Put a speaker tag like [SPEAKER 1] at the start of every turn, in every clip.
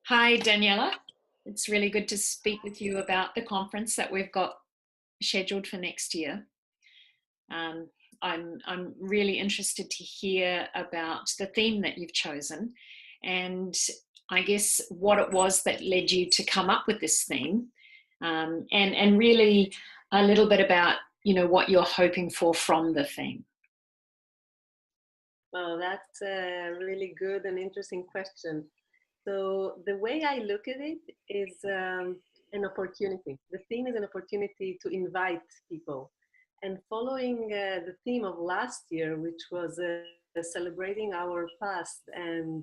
[SPEAKER 1] Hi, Daniela. It's really good to speak with you about the conference that we've got scheduled for next year. Um, I'm really interested to hear about the theme that you've chosen, and I guess what it was that led you to come up with this theme, and really a little bit about what you're hoping for from the theme.
[SPEAKER 2] Well, that's a really good and interesting question. So the way I look at it is an opportunity. The theme is an opportunity to invite people. And following the theme of last year, which was celebrating our past and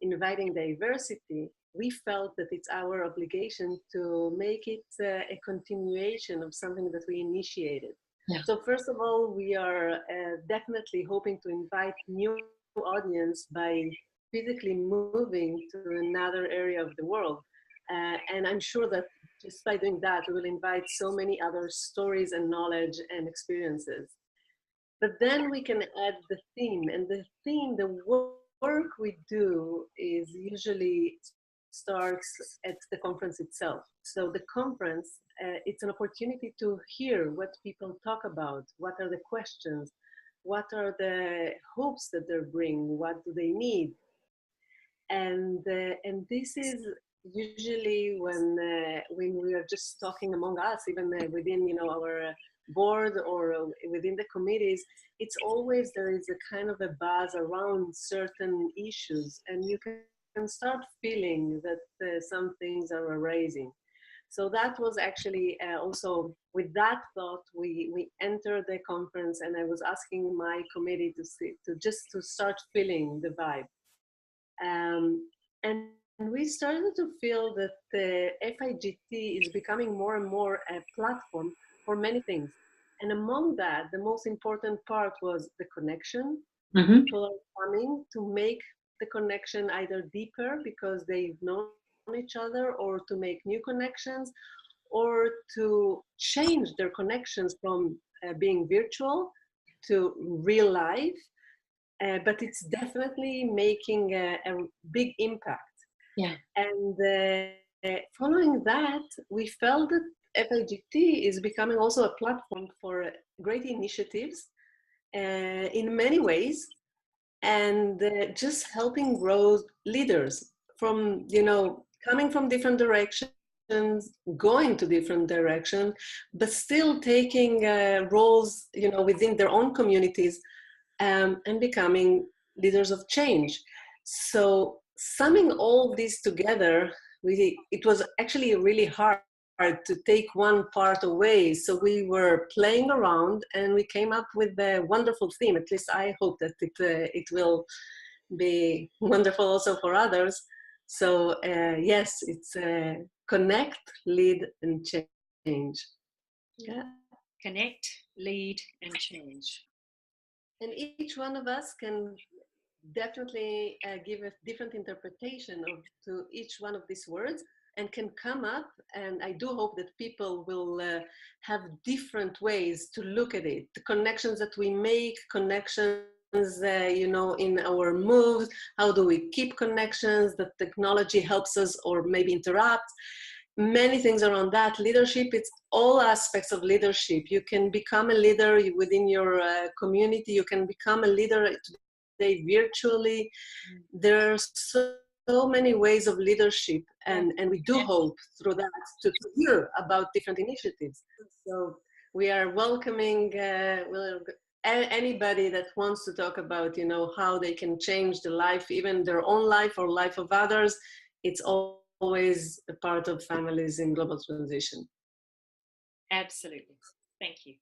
[SPEAKER 2] inviting diversity, we felt that it's our obligation to make it a continuation of something that we initiated.
[SPEAKER 1] Yeah.
[SPEAKER 2] So first of all, we are definitely hoping to invite new audience by physically moving to another area of the world. And I'm sure that just by doing that, we will invite so many other stories and knowledge and experiences. But then we can add the theme, and the theme, the work we do is usually starts at the conference itself. So the conference, it's an opportunity to hear what people talk about, what are the questions, what are the hopes that they bring, what do they need, and this is usually when we are just talking among us, even within our board or within the committees, it's always there is a kind of a buzz around certain issues, and you can start feeling that some things are arising. So that was actually also with that thought we entered the conference, and I was asking my committee to just to start feeling the vibe. And we started to feel that the FIGT is becoming more and more a platform for many things. And among that, the most important part was the connection.
[SPEAKER 1] Mm-hmm.
[SPEAKER 2] People are coming to make the connection either deeper because they've known each other, or to make new connections, or to change their connections from being virtual to real life, but it's definitely making a big impact.
[SPEAKER 1] Yeah.
[SPEAKER 2] And following that, we felt that FIGT is becoming also a platform for great initiatives in many ways, and just helping grow leaders from, coming from different directions, going to different directions, but still taking roles, within their own communities, and becoming leaders of change. So summing all this together, it was actually really hard to take one part away. So we were playing around, and we came up with a wonderful theme. At least I hope that it will be wonderful also for others. So yes, it's connect, lead, and change. Yeah.
[SPEAKER 1] Connect, lead, and change.
[SPEAKER 2] And each one of us can definitely give a different interpretation to each one of these words, and can come up, and I do hope that people will have different ways to look at it, the connections that we make, connections in our moves, how do we keep connections, that technology helps us or maybe interrupts, many things around that. Leadership, it's all aspects of leadership. You can become a leader within your community, you can become a leader today virtually. There are so many ways of leadership, and we do hope through that to hear about different initiatives. So we are welcoming anybody that wants to talk about, how they can change the life, even their own life or life of others. It's always a part of families in global transition.
[SPEAKER 1] Absolutely. Thank you.